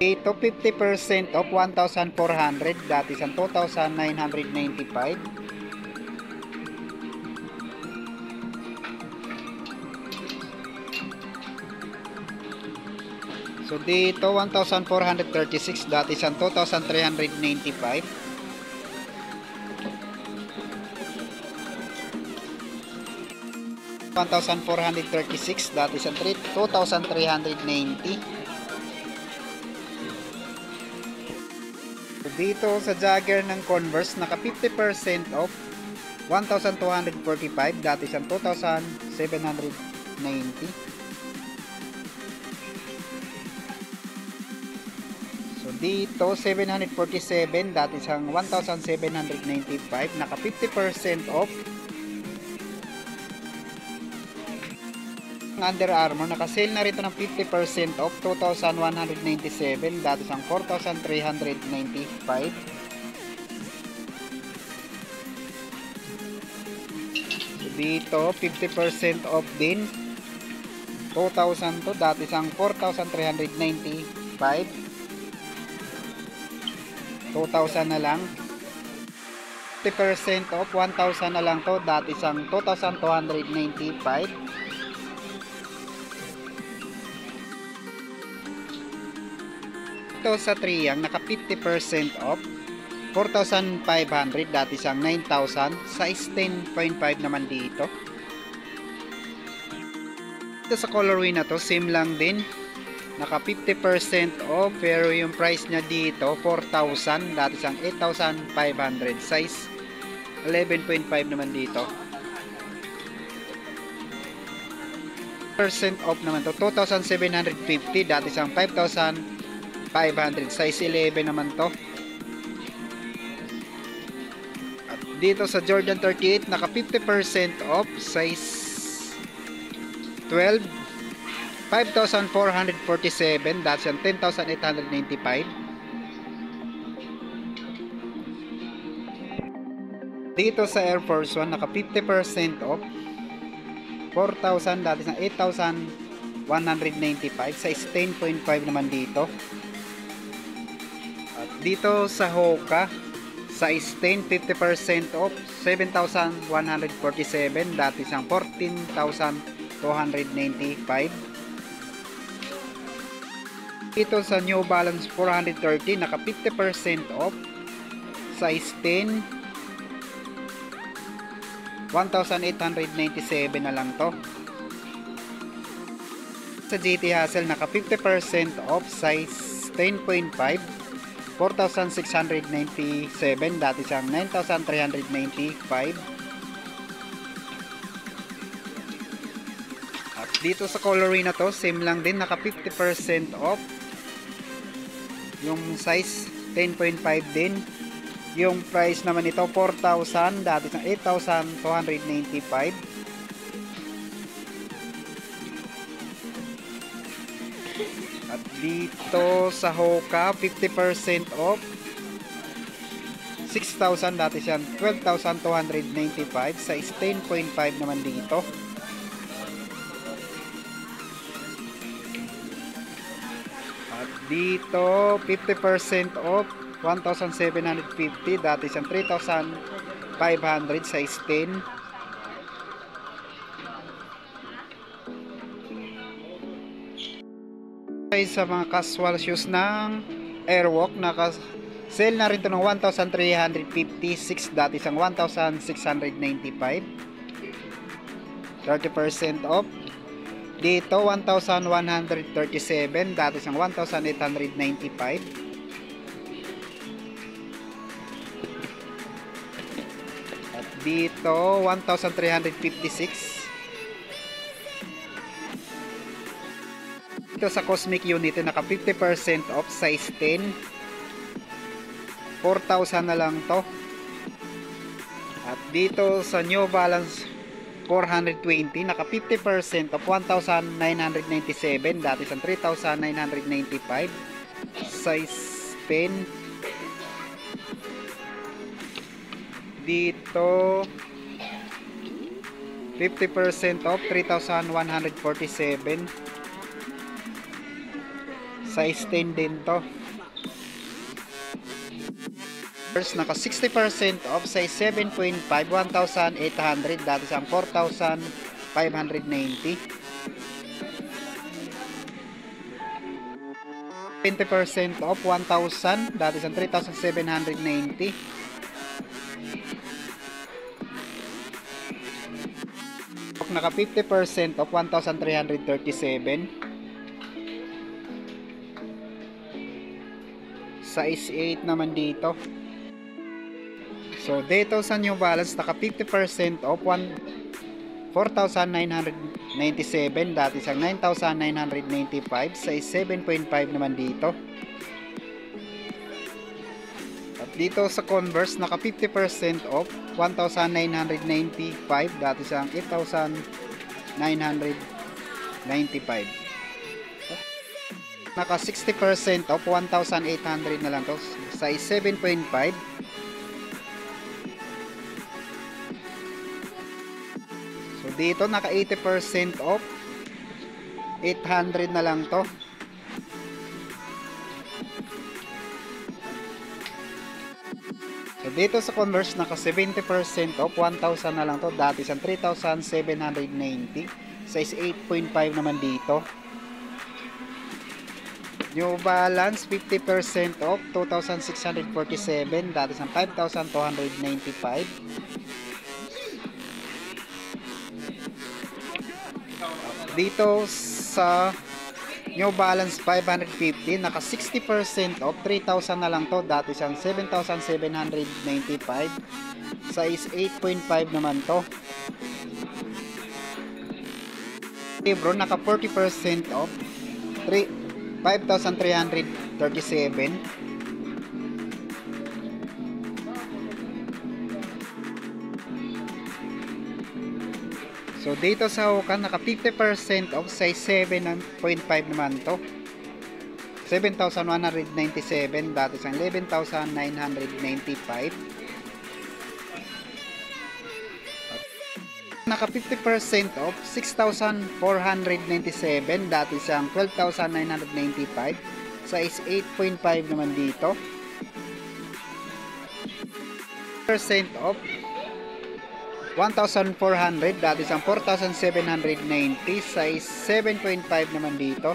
Ito 50% of 1,400, dati sa 2,995. So dito 1,436, dati sa 2,395. $1,436, dati sa 2,390. So dito sa jogger ng Converse, naka 50% off, 1,245, dati sa 2,790. So dito 747, dati sa 1,795, naka 50% off. Under Armour, naka-sale na rito ng 50% off, 2,197, dati sa 4,395. So dito 50% off din, 2,000 to, dati sa 4,395, 2,000 na lang. 50% off, 1,000 na lang to, dati sa 2,295. Ito sa Triang, naka 50% off, 4,500, dati sa 9,000, size 10.5 naman dito. Ito sa colorway na to, same lang din, naka 50% off, pero yung price niya dito 4,000, dati sa 8,500, size 11.5 naman dito. % off naman to, 2,750, dati sa 5,500, size 11 naman to. At dito sa Jordan 38, naka 50% off, size 12, 5,447, dati sa 10,895. Dito sa Air Force 1, naka 50% off, 4,000, dati sa 8,195, size 10.5 naman dito. At dito sa Hoka, size 10, 50% off, 7,147, dati sa 14,295. Dito sa New Balance 430, naka 50% off, size 10, 1,897 na lang to. Sa GT Hustle, naka 50% off, size 10.5, 4,697, dati sa 9,395. At dito sa colorway na to, same lang din, naka 50% off, yung size 10.5 din. Yung price naman ito 4,000, dati sa 8,295. At dito sa Hoka, 50% off, 6,000, dati siya 12,295, size 10.5 naman dito. At dito 50% off, 1,750, dati sa 3,500, size 10. Sa mga casual shoes ng Airwalk, naka-sale na rin ito ng 1,356, dati sa 1,695, 30% off. Dito 1,137, dati sa 1,895. At dito 1,356. Dito sa Cosmic Unity, naka 50% off, size 10, 4,000 na lang to. At dito sa New Balance 420, naka 50% off, 1,997, dati sa 3,995, size 10. Dito 50% off, 3,147, Size 10 din to. First, naka 60% off, size 7.5, 1,800, dati siyang 4,590. 20% off, 1,000, dati siyang 3,790. Naka 50% off, 1,337. Size 8 naman dito. So dito sa New Balance, naka 50% off, 4,997, dati siyang 9,995. Size 7.5 naman dito. At dito sa Converse, naka 50% off, 1,995, dati siyang 8,995. Naka 60% off, 1,800 na lang to. Size 7.5. So dito naka 80% off, 800 na lang to. So dito sa Converse, naka 70% off, 1,000 na lang to, dati siyang 3,790. Size 8.5 naman dito. New Balance 50% off, 2,647, dati siyang 5,295. Dito sa New Balance 550, naka 60% off, 3,000 na lang to, dati siyang 7,795. Size 8.5 naman to. Libro, naka 40% off, 5,337. So dito sa Hoka, naka 50% off, size 7.5 naman to, 7,197, dati sa 11,995. Naka 50% off, 6,497, dati siyang 12,995. Size 8.5 naman dito. Percent off, 1,400, dati siyang 4,790. Size 7.5 naman dito.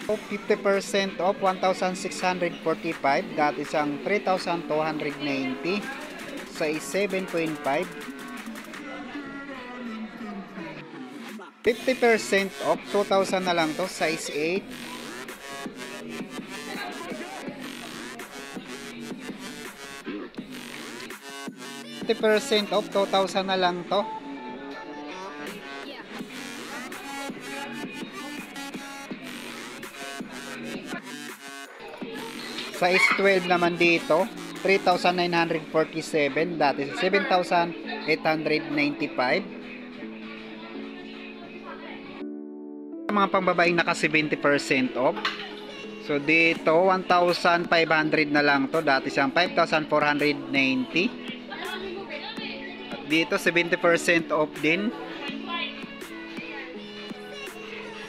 50% off, 1,645, dati siyang 3,290. Size 7.5. 50% off, 2,000 na lang to, size 8. % off, 2,000 na lang to. Size 12 naman dito, 3,947, dati 7,895. Mga pangbabaeng naka 70% off. So dito 1,500 na lang to, dati siyang 5,490. Dito 70% off din,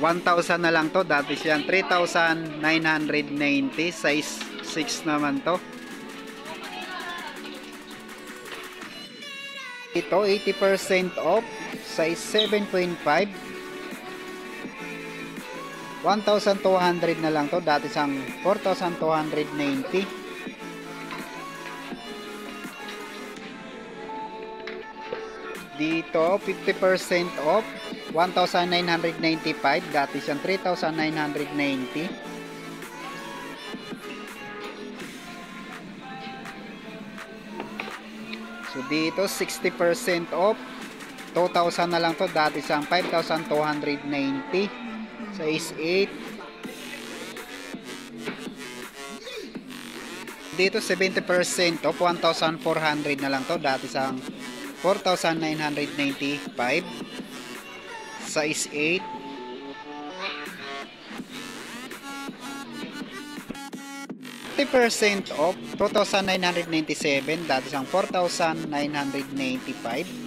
1,000 na lang to, dati siyang 3,990. Size 6 naman to. Ito 80% off, size 7.5, 1,200 na lang to, dati siyang 4,290. Dito 50% off, 1,995, dati siyang 3,990. So dito 60% off, 2,000 na lang to, dati siyang 5,290. Size 8. Dito 70% off, 1,400 na lang to, dati siyang 4,995. Size 8. % off, 2,997, dati siyang 4,995.